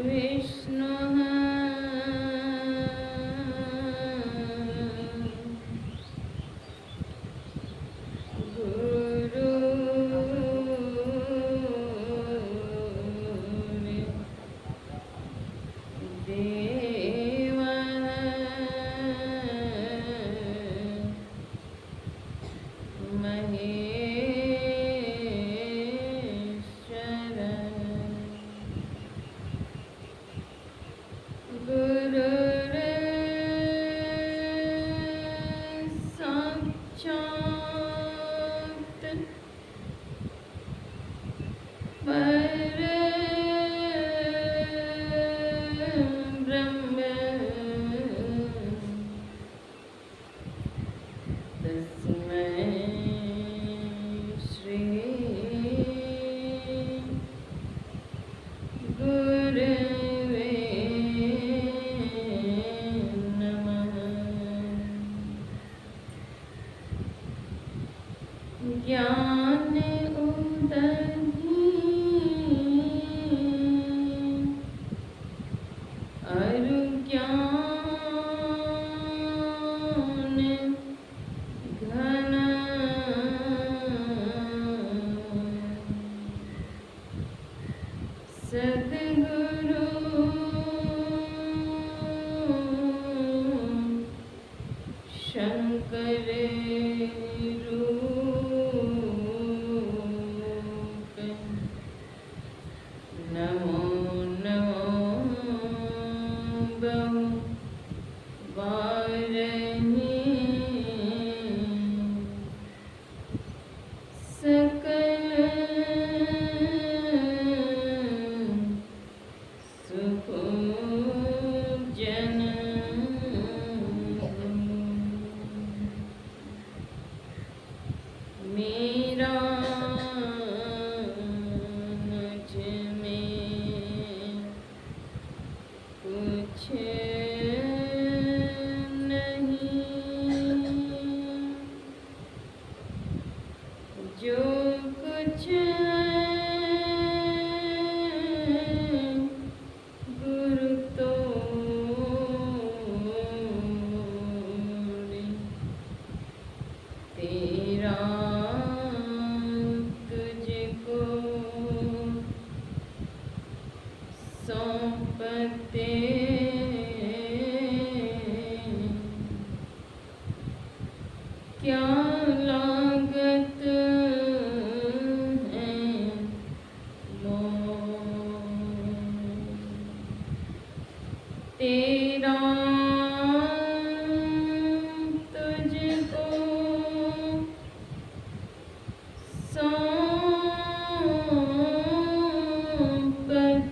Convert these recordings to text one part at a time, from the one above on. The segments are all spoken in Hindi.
विष्णुः ज्ञान उदधि अरु ज्ञान घन सद्गुरु शंकर क्या लागत है तेरा तुझको सौंपते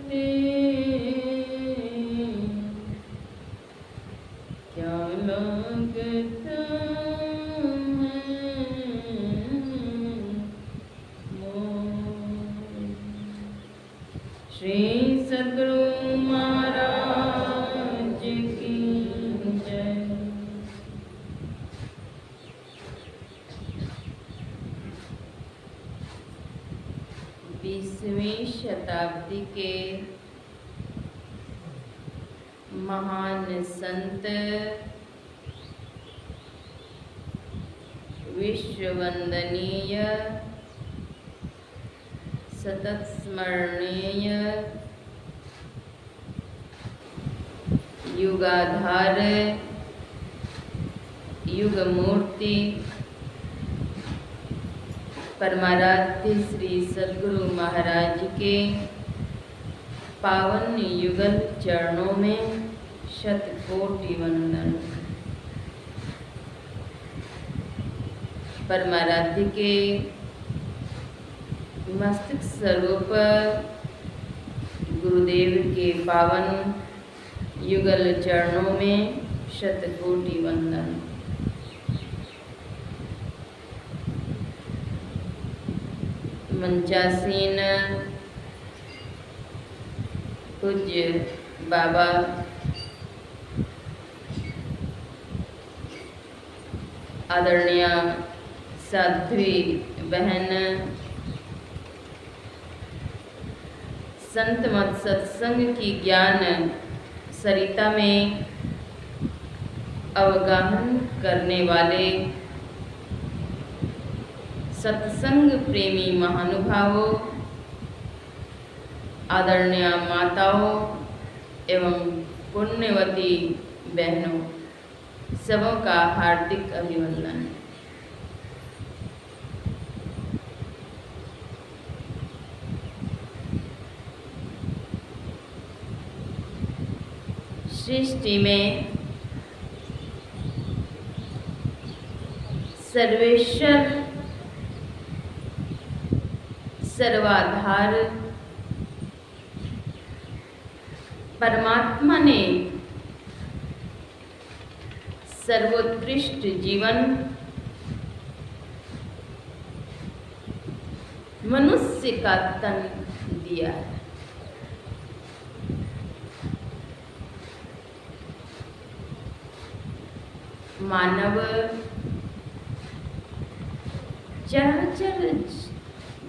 क्या लागत श्री सद्गुरु महाराज की जय। 20वीं शताब्दी के महान संत विश्ववंदनीय सतत स्मरणीय युगाधार युगमूर्ति परमाराध्य श्री सद्गुरु महाराज के पावन युगल चरणों में शतकोटि वंदन। परमाराध्य के मस्तक स्वरूप गुरुदेव के पावन युगल चरणों में शतकोटि वंदन। मंचासीन पूज्य बाबा आदरणीय साध्वी बहन संत मत सत्संग की ज्ञान सरिता में अवगाहन करने वाले सत्संग प्रेमी महानुभावों, आदरणीय माताओं एवं पुण्यवती बहनों, सबों का हार्दिक अभिवंदन। सृष्टि में सर्वेश्वर सर्वाधार परमात्मा ने सर्वोत्कृष्ट जीवन मनुष्य का तन दिया है। मानव चराचर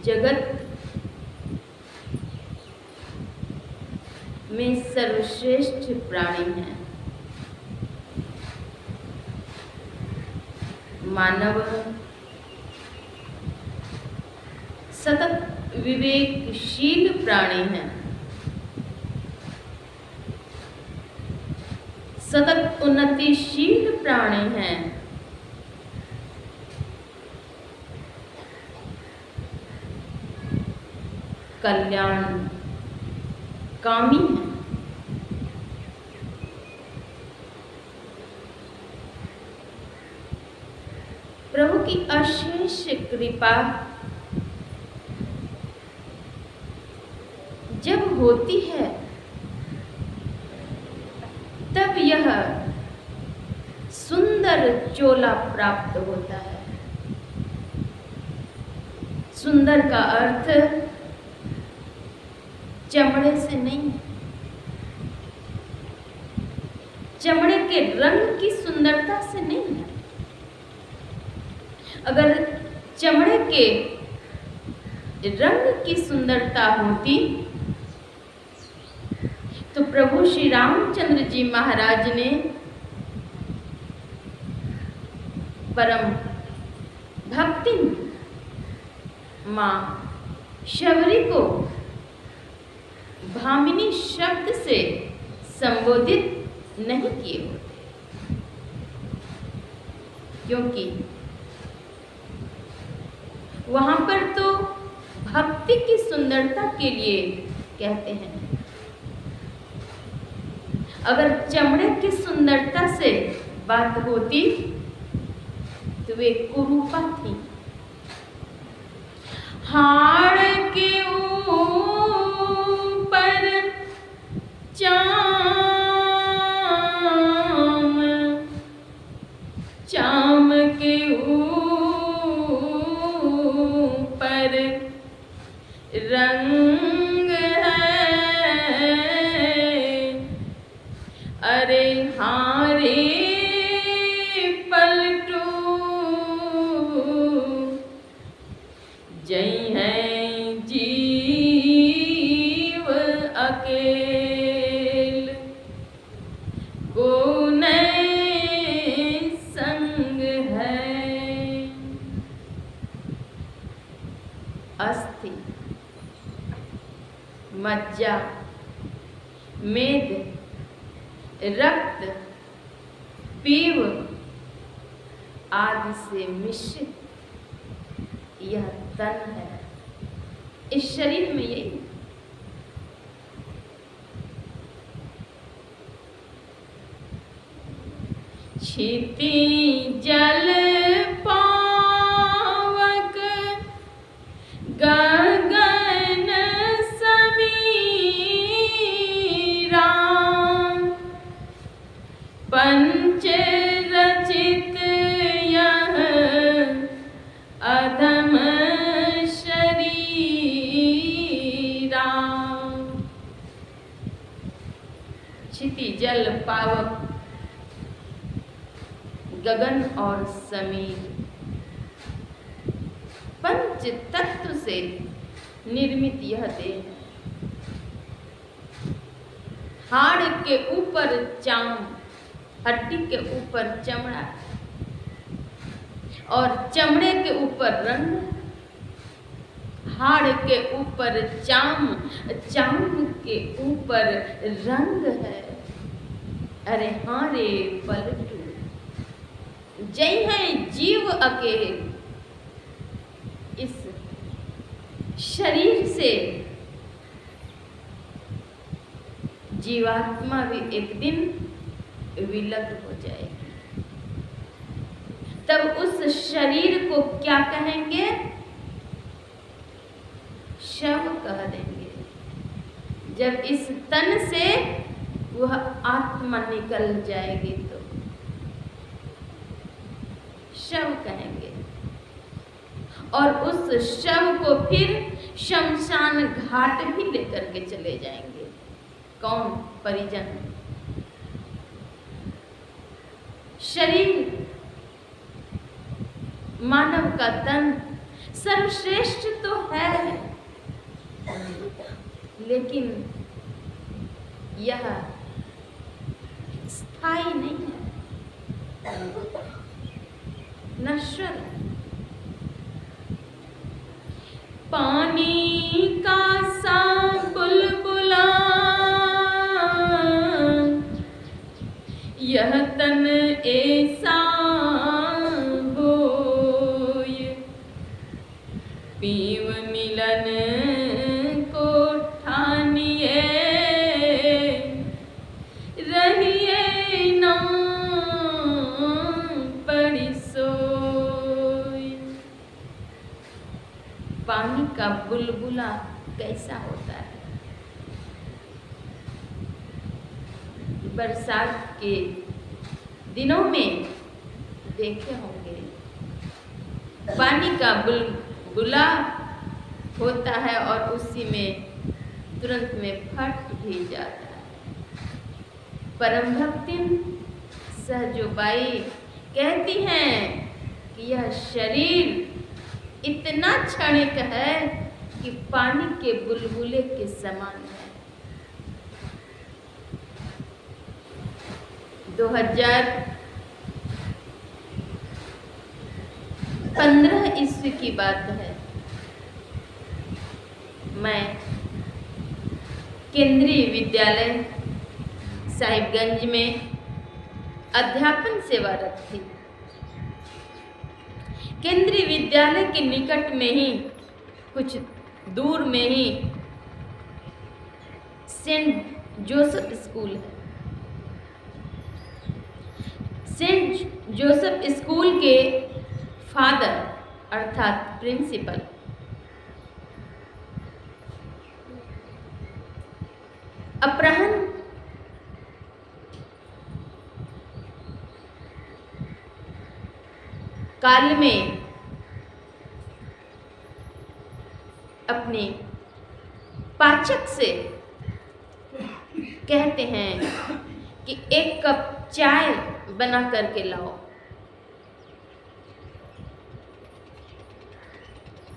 जगत में सर्वश्रेष्ठ प्राणी है। मानव सतत विवेकशील प्राणी है, सतत उन्नतिशील प्राणी है। कल्याण कामी है। प्रभु की अशेष कृपा जब होती है तब यह सुंदर चोला प्राप्त होता है। सुंदर का अर्थ चमड़े से नहीं, चमड़े के रंग की सुंदरता से नहीं है। अगर चमड़े के रंग की सुंदरता होती तो प्रभु श्री रामचंद्र जी महाराज ने परम भक्ति मां शबरी को भामिनी शब्द से संबोधित नहीं किए होते, क्योंकि वहां पर तो भक्ति की सुंदरता के लिए कहते हैं। अगर चमड़े की सुंदरता से बात होती तो वे कुरूपा थी। हाड़ के ऊपर चाम, चाम के ऊपर रंग है। अरे हारे पलटू जय हैं जीव अकेल, को नहीं संग है। अस्थि, मज्जा, मेद, रक्त, पीव आदि से मिश्रित यह तन है। इस शरीर में यही क्षिति जल पावक गगन समीरा, पंच रचित यह अधम शरीरा। क्षिति जल पावक गगन और समीर पंच तत्व से निर्मित यह देह है। हाड़ के ऊपर चाम, हड्डी के ऊपर चमड़ा और चमड़े के ऊपर रंग, हाड़ के ऊपर चाम, चाम के ऊपर रंग है। अरे हाँ रे पलटू, जय है जीव अकेले, इस शरीर से जीवात्मा भी एक दिन विलग हो जाएगी। तब उस शरीर को क्या कहेंगे? शव कह देंगे। जब इस तन से वह आत्मा निकल जाएगी तो शव कहेंगे। और उस शव को फिर शमशान घाट भी लेकर के चले जाएंगे। कौन? परिजन। शरीर, मानव का तन सर्वश्रेष्ठ तो है, लेकिन यह स्थायी नहीं है, नश्वर है। पानी का सा बुलबुला यह तन ऐसा बोय, पीव मिलन को ठानिए, रहिए ना पड़ी सोय। पानी का बुलबुला कैसा होता है? बरसात के दिनों में देखे होंगे, पानी का बुलबुला होता है और उसी में तुरंत में फट भी जाता है। परम भक्तिन सहजोबाई कहती हैं कि यह शरीर इतना क्षणिक है कि पानी के बुलबुले के समान है। 2015 ईस्वी की बात है। मैं केंद्रीय विद्यालय साहिबगंज में अध्यापन सेवारत थी। केंद्रीय विद्यालय के निकट में ही, कुछ दूर में ही सेंट जोसेफ स्कूल है। सेंट जोसेफ स्कूल के फादर अर्थात प्रिंसिपल अपराह्न काल में अपने पाचक से कहते हैं कि एक कप चाय बना करके लाओ।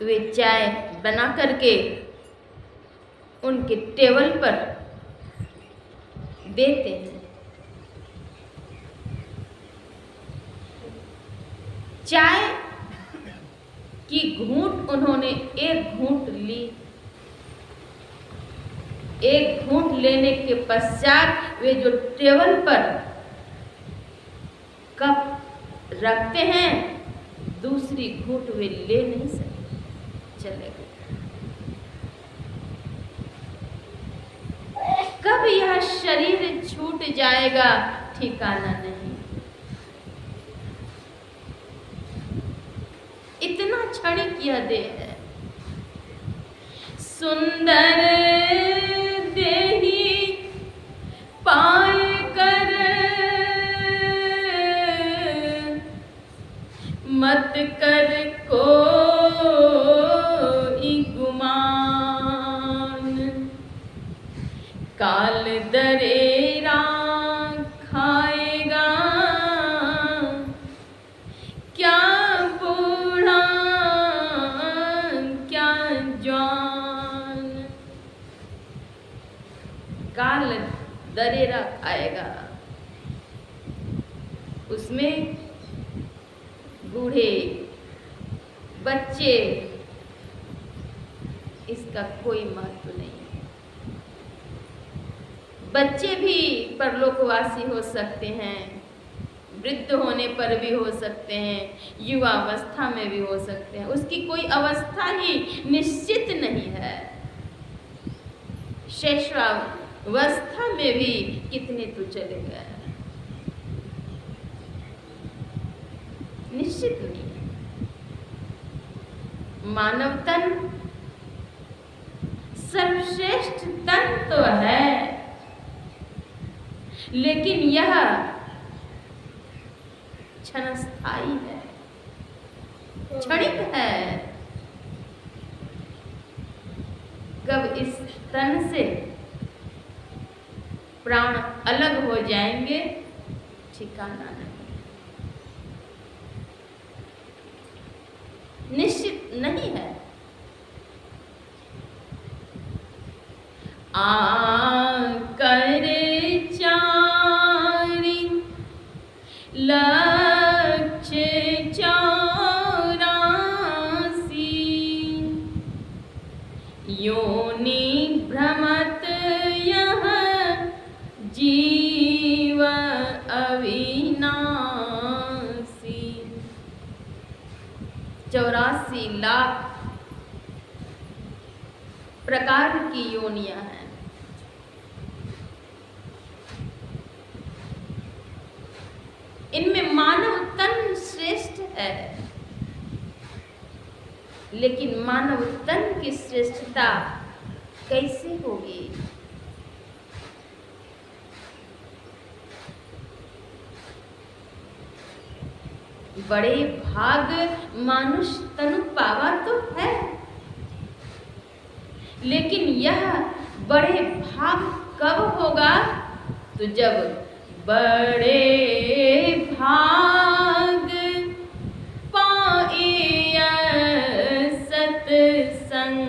वे चाय बना करके उनके टेबल पर देते हैं। चाय की घूंट उन्होंने एक घूंट ली। एक घूंट लेने के पश्चात वे जो टेबल पर कप रखते हैं, दूसरी घूंट वे ले नहीं सकते, चले गए। कब यह शरीर छूट जाएगा ठिकाना नहीं। इतना क्षणिक यह देह है। सुंदर देही पाए कर मत कर कोई गुमान, काल दरेरा खाएगा क्या बूढ़ा क्या जवान। काल दरेरा खाएगा। उसमें बूढ़े, बच्चे, इसका कोई महत्व नहीं है। बच्चे भी परलोकवासी हो सकते हैं, वृद्ध होने पर भी हो सकते हैं, युवा अवस्था में भी हो सकते हैं। उसकी कोई अवस्था ही निश्चित नहीं है। शैशवावस्था में भी कितने तो चले गए, निश्चित नहीं है। मानव तन सर्वश्रेष्ठ तन तो है, लेकिन यह क्षणस्थायी है, क्षणिक है। कब इस तन से प्राण अलग हो जाएंगे, ठिकाना नहीं, निश्चित नहीं है। करे चारि लक्ष्य 84 योनि भ्रमत यह जीव अविनाशी। 84 लाख प्रकार की योनियां हैं। इनमें मानव तन श्रेष्ठ है, लेकिन मानव तन की श्रेष्ठता कैसे होगी? बड़े भाग मानुष तनु पावा तो है, लेकिन यह बड़े भाग कब होगा? तो जब बड़े भाग पाए सत्संगा,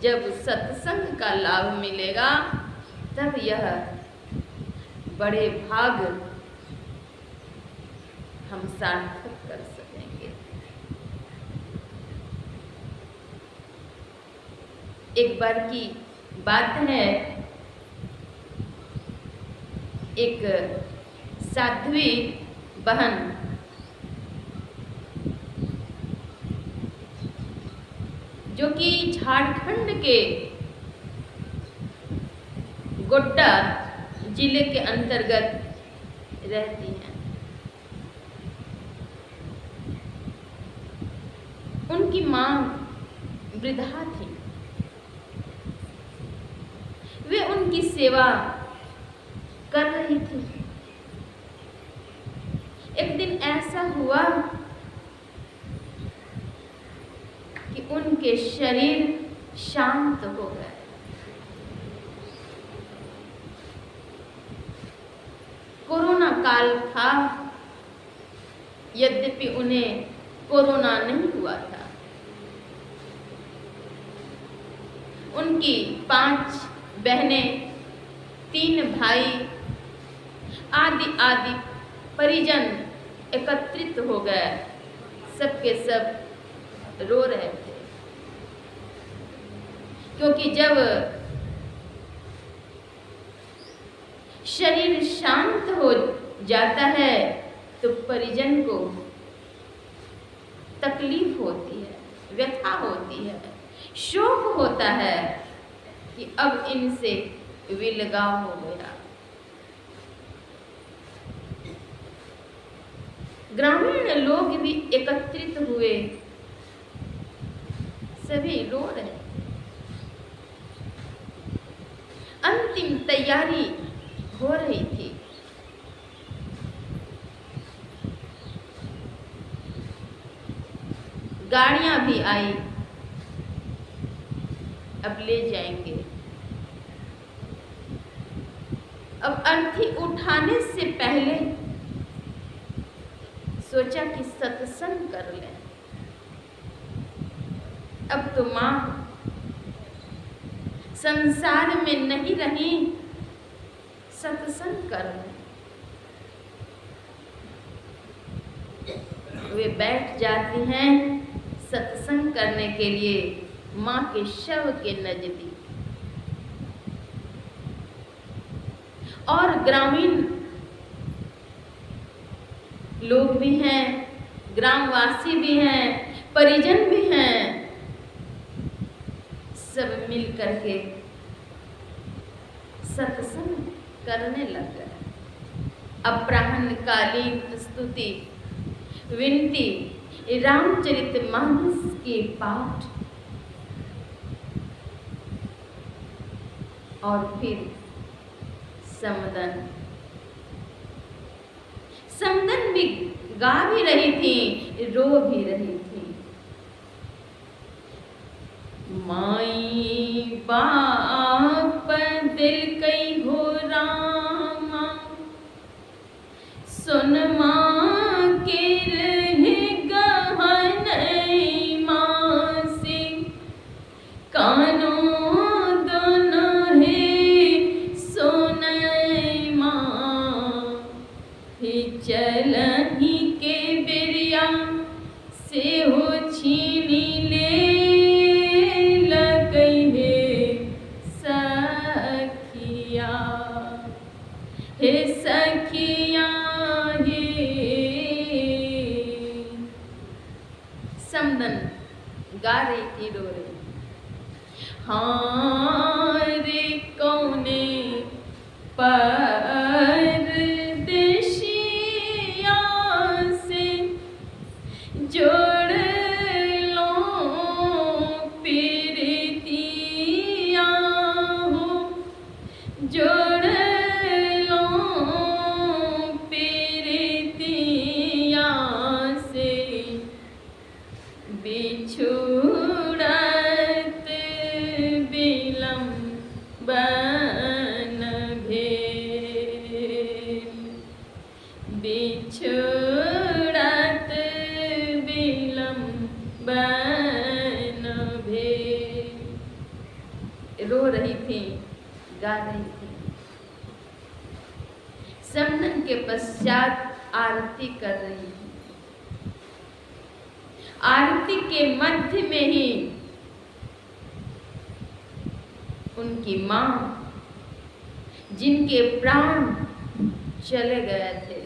जब सत्संग का लाभ मिलेगा तब यह बड़े भाग हम सार्थक कर सकेंगे। एक बार की बात है, एक साध्वी बहन जो कि झारखंड के गोड्डा जिले के अंतर्गत रहती हैं। उनकी मां वृद्धा थी। वे उनकी सेवा कर रही थी। एक दिन ऐसा हुआ कि उनके शरीर शांत हो गए। कोरोना काल था, यद्यपि उन्हें कोरोना नहीं हुआ था। उनकी 5 बहनें, 3 भाई आदि आदि परिजन एकत्रित हो गए। सबके सब रो रहे थे, क्योंकि जब शरीर शांत हो जाता है तो परिजन को तकलीफ होती है, व्यथा होती है, शोक होता है कि अब इनसे विलगाव हो गया। ग्रामीण लोग भी एकत्रित हुए, सभी रो रहे। अंतिम तैयारी हो रही थी। गाड़ियां भी आई, अब ले जाएंगे। अब अर्थी उठाने से पहले सोचा कि सत्संग कर लें। अब तो मां संसार में नहीं रही, सत्संग कर रहे, वे बैठ जाती हैं सत्संग करने के लिए माँ के शव के नजदीक। और ग्रामीण लोग भी हैं, ग्रामवासी भी हैं, परिजन भी हैं, सब मिल करके सत्संग करने लग गए। अपराह्नकालीन स्तुति, विनती, रामचरितमानस के पाठ और फिर समदन। समदन भी गा भी रही थी, रो भी रही थी। माई बाप दिल कई हो रामा, सुन माँ के रह गहन माँ से, कानों दोनों है सोनई माँ, ही चलही के बेरिया से हो छीनी ले लगई है सखिया, हे सखिया हे। समदन गा रही थी, रो रही। हाँ रे कौने परदेसिया से जोड़ लो प्रीतिया हो, जोड़ लो प्रीतिया से, बिछुड़त बिलंबन भेल, बिछुड़त बिलंबन भेल। रो रही थी, गा रही थी। समदन के पश्चात आरती कर रही थी। आरती के मध्य में ही उनकी माँ, जिनके प्राण चले गए थे,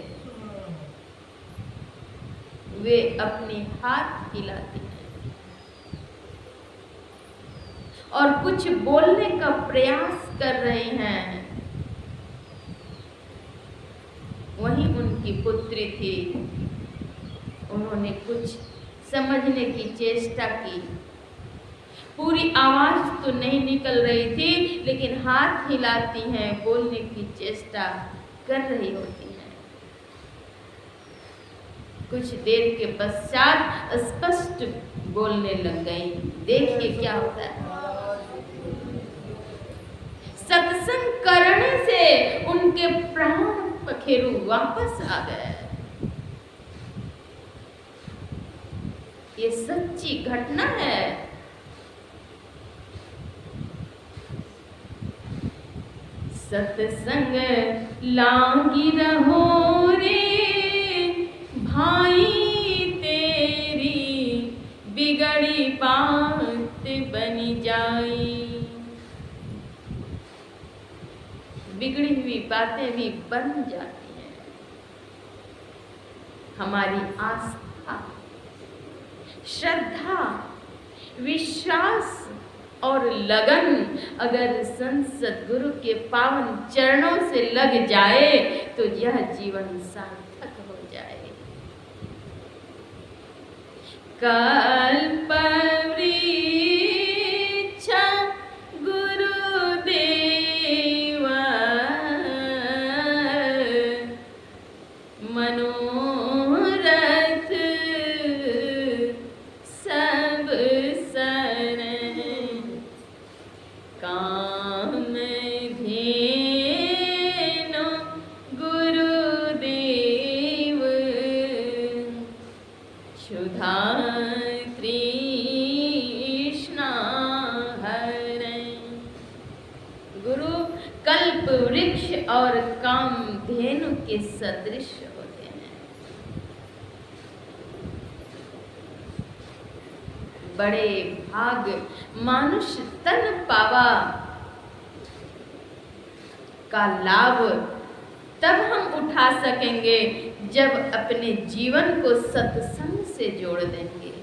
वे अपने हाथ हिलाती हैं और कुछ बोलने का प्रयास कर रहे हैं। वहीं उनकी पुत्री थी, उन्होंने कुछ समझने की चेष्टा की। पूरी आवाज तो नहीं निकल रही थी, लेकिन हाथ हिलाती हैं, बोलने की चेष्टा कर रही होती हैं। कुछ देर के पश्चात स्पष्ट बोलने लग गई। देखिए क्या होता है। सत्संग करने से उनके प्राण पखेरु वापस आ गए। ये सच्ची घटना है। सत्संग लागी रहो रे भाई, तेरी बिगड़ी बात बनी जाई। बिगड़ी हुई बातें भी बन जाती हैं। हमारी आस्था, श्रद्धा, विश्वास और लगन अगर संत सद्गुरु के पावन चरणों से लग जाए तो यह जीवन सार्थक हो जाए। कल्पवृक्ष गुरुदेवा मनोरथ सब शरण, काम धेनु गुरुदेव, क्षुधा तृष्णा हरै। वृक्ष और कामधेनु के सदृश होते हैं। बड़े भाग मानुष तन पावा का लाभ तब हम उठा सकेंगे जब अपने जीवन को सत्संग से जोड़ देंगे।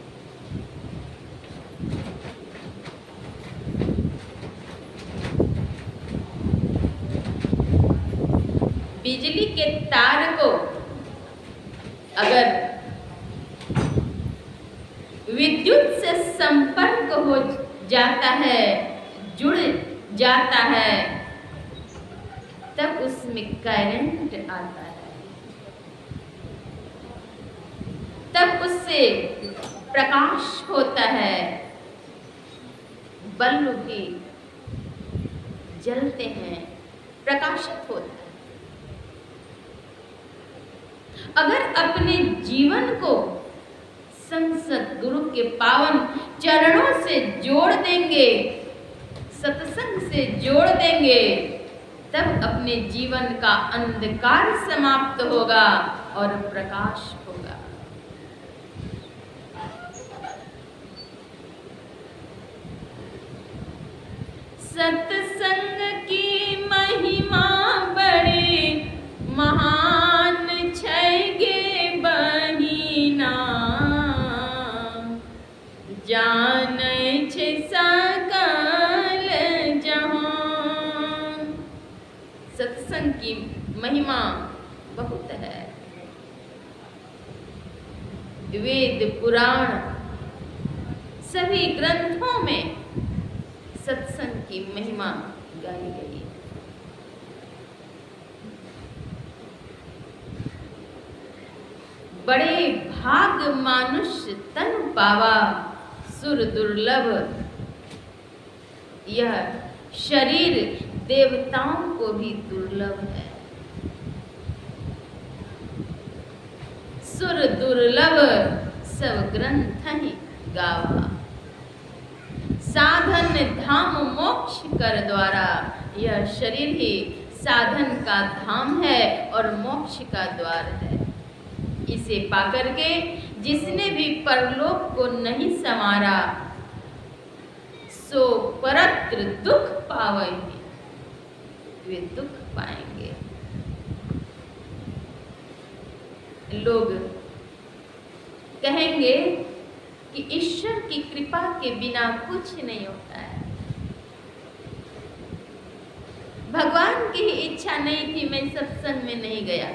बिजली के तार को अगर विद्युत से संपर्क हो जाता है, जुड़ जाता है, तब उसमें करंट आता है, तब उससे प्रकाश होता है, बल्ब भी जलते हैं, प्रकाशित होता है। अगर अपने जीवन को सत्संग के पावन चरणों से जोड़ देंगे, सत्संग से जोड़ देंगे, तब अपने जीवन का अंधकार समाप्त होगा और प्रकाश होगा। सत्संग की महिमा बड़ी महान छैगे बहिना, जानै छै सकल जहान। सत्संग की महिमा बहुत है। वेद पुराण सभी ग्रंथों में सत्संग की महिमा गाई गई है। बड़े भाग मानुष तन पावा, सुर दुर्लभ। यह शरीर देवताओं को भी दुर्लभ है। सुर दुर्लभ सब ग्रंथ ही गावा, साधन धाम मोक्ष कर द्वारा। यह शरीर ही साधन का धाम है और मोक्ष का द्वार है। इसे पाकर के जिसने भी परलोक को नहीं संवारा, सो परत्र दुख पावेंगे, वे दुख पाएंगे। लोग कहेंगे कि ईश्वर की कृपा के बिना कुछ नहीं होता है। भगवान की ही इच्छा नहीं थी, मैं सत्संग में नहीं गया।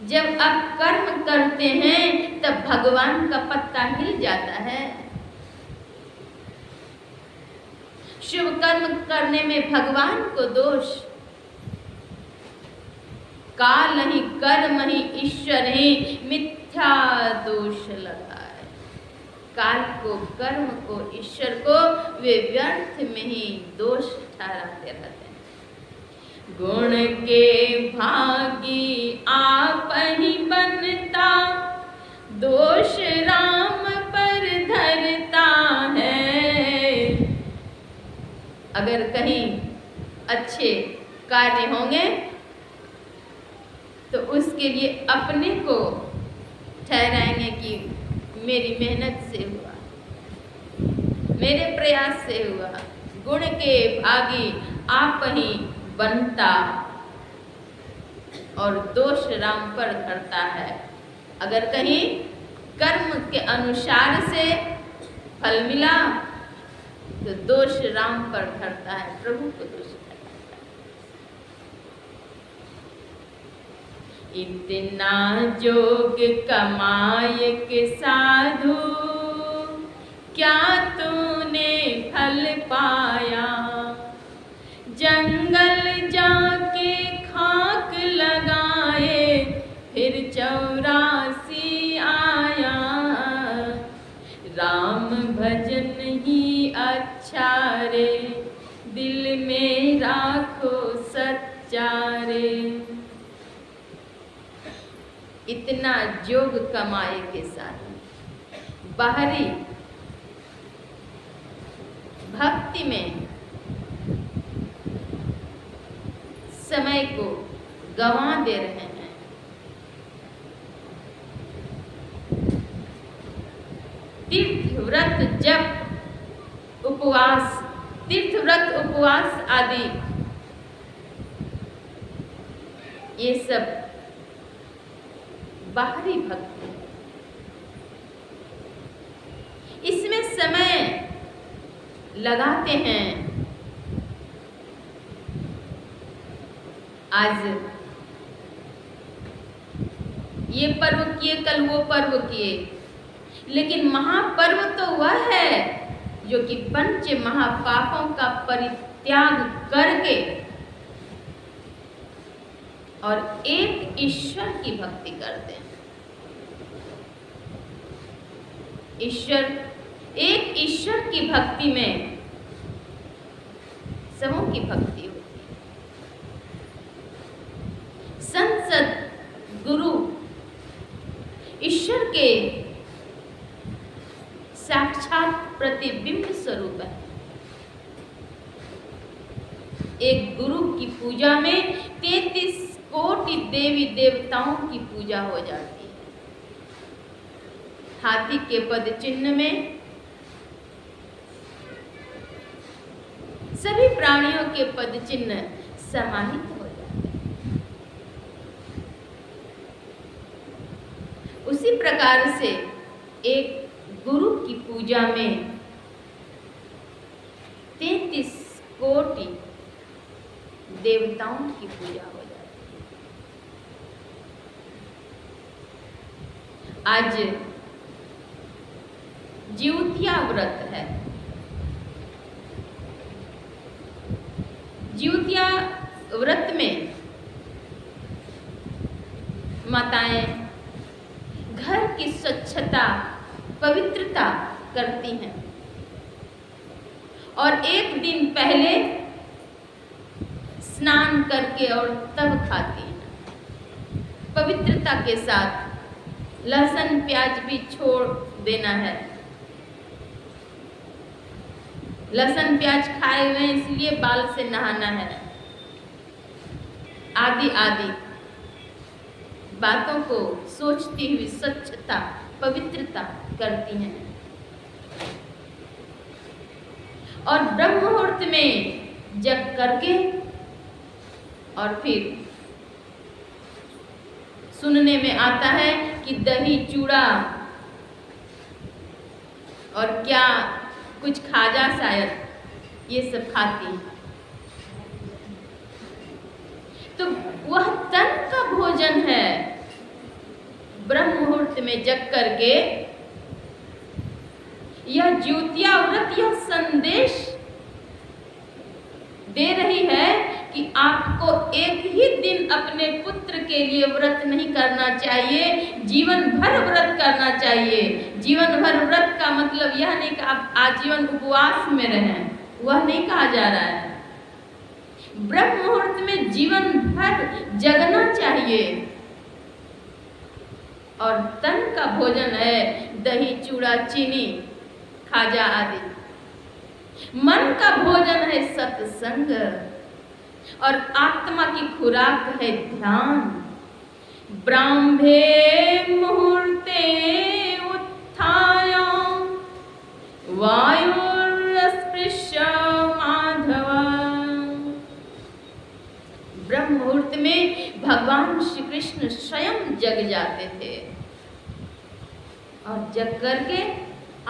जब आप कर्म करते हैं तब भगवान का पत्ता हिल जाता है। शुभ कर्म करने में भगवान को दोष, काल ही कर्म ही ईश्वर ही मिथ्या दोष लगाए। काल को, कर्म को, ईश्वर को वे व्यर्थ में ही दोष ठहराते रहते हैं। गुण के भागी आप ही बनता, दोष राम पर धरता है। अगर कहीं अच्छे कार्य होंगे तो उसके लिए अपने को ठहराएंगे कि मेरी मेहनत से हुआ, मेरे प्रयास से हुआ। गुण के भागी आप ही बनता और दोष राम पर धरता है। अगर कहीं कर्म के अनुसार से फल मिला तो दोष राम पर धरता है, प्रभु को दोष। इतना जोग कमाए के साधु, क्या तूने फल पाया? जंगल जाके खाक लगाए, फिर 84 आया। राम भजन ही अच्छा रे, दिल में राखो सच्चा रे। इतना जोग कमाए के साथ बाहरी भक्ति में समय को गंवा दे रहे हैं। तीर्थ व्रत, जप, उपवास, तीर्थ व्रत, उपवास आदि ये सब बाहरी भक्ति है। इसमें समय लगाते हैं। आज ये पर्व किए, कल वो पर्व किए, लेकिन महापर्व तो वह है जो कि पंच महापापों का परित्याग करके और एक ईश्वर की भक्ति करते हैं। एक ईश्वर की भक्ति में समूह की भक्ति होती है। संत गुरु ईश्वर के साक्षात प्रतिबिंब स्वरूप है। एक गुरु की पूजा में 33 कोटि देवी देवताओं की पूजा हो जाती है। हाथी के पद चिन्ह में सभी प्राणियों के पद चिन्ह समाहित हो जाते हैं। उसी प्रकार से एक गुरु की पूजा में 33 कोटि देवताओं की पूजा हो जाती है। आज ज्योतिया व्रत है। ज्योतिया व्रत में माताएं घर की स्वच्छता, पवित्रता करती हैं और एक दिन पहले स्नान करके और तब खाती हैं। पवित्रता के साथ लहसुन प्याज भी छोड़ देना है। लहसुन प्याज खाए हुए इसलिए बाल से नहाना है, आदि आदि बातों को सोचती हुई स्वच्छता, पवित्रता करती हैं। और ब्रह्म मुहूर्त में जग करके और फिर सुनने में आता है कि दही चूड़ा और क्या कुछ खाजा शायद ये सब खाती हैं। तो वह तन का भोजन है। ब्रह्म मुहूर्त में जग करके यह ज्योतिया व्रत यह संदेश दे रही है कि आपको एक ही दिन अपने पुत्र के लिए व्रत नहीं करना चाहिए, जीवन भर व्रत करना चाहिए। जीवन भर व्रत का मतलब यह नहीं कि आप आजीवन उपवास में रहें, वह नहीं कहा जा रहा है। ब्रह्म मुहूर्त में जीवन भर जगना चाहिए। और तन का भोजन है दही चूड़ा चीनी खाजा आदि। मन का भोजन है सत्संग और आत्मा की खुराक है ध्यान। ब्राह्मे मुहूर्ते उत्थाय वायुर्स्पृश्य माधव। ब्रह्म मुहूर्त में भगवान श्री कृष्ण स्वयं जग जाते थे और जग करके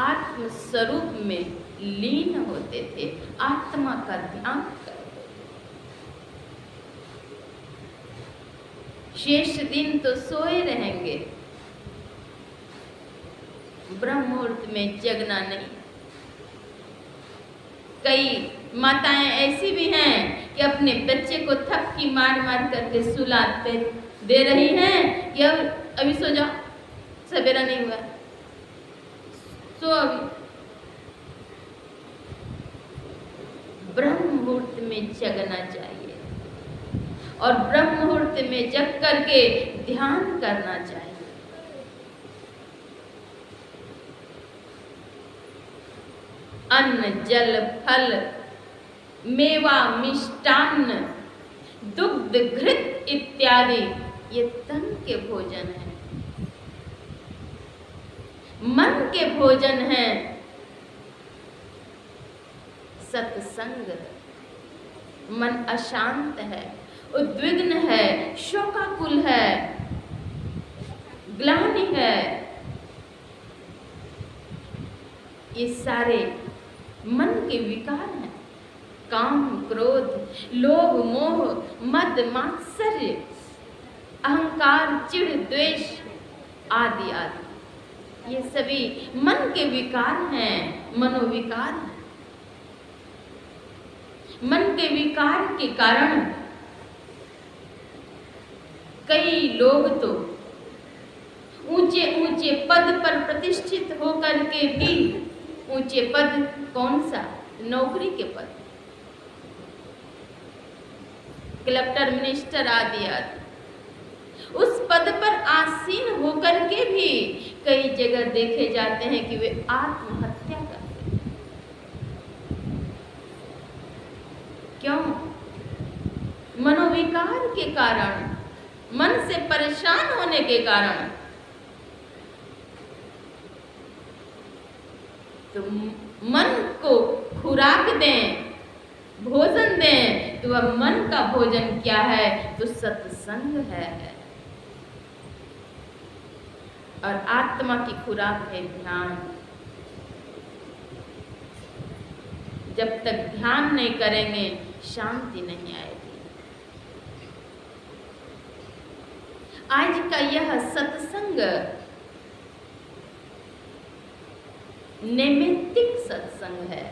आत्म स्वरूप में लीन होते थे, आत्मा का ध्यान करते थे। शेष दिन तो सोए रहेंगे, ब्रह्म मुहूर्त में जगना नहीं। कई माताएं ऐसी भी हैं कि अपने बच्चे को थपकी मार मार करके सुलाते दे रही हैं कि अभी सो जाओ, सवेरा नहीं हुआ, सो अभी। ब्रह्म मुहूर्त में जगना चाहिए और ब्रह्म मुहूर्त में जग करके ध्यान करना चाहिए। अन्न जल फल मेवा मिष्टान्न दुग्ध घृत इत्यादि ये तन के भोजन है, मन के भोजन है। सत्संग, मन अशांत है, उद्विग्न है, शोकाकुल है, ग्लानि है, ये सारे मन के विकार हैं। काम, क्रोध, लोभ, मोह, मद, मात्सर्य, अहंकार, चिढ़, द्वेष आदि आदि, ये सभी मन के विकार हैं, मनोविकार हैं। मन के विकार के कारण कई लोग तो ऊंचे ऊंचे पद पर प्रतिष्ठित होकर के भी, ऊंचे पद कौन सा? नौकरी के पद, कलेक्टर, मिनिस्टर आदि आदि, उस पद पर आसीन होकर के भी कई जगह देखे जाते हैं कि वे आत्महत्या करते हैं। क्यों? मनोविकार के कारण, मन से परेशान होने के कारण। तो मन को खुराक दें, भोजन दें, तो वह मन का भोजन क्या है? तो सत्संग है। और आत्मा की खुराक है ध्यान। जब तक ध्यान नहीं करेंगे शांति नहीं आएगी। आज का यह सत्संग नैमित्तिक सत्संग है।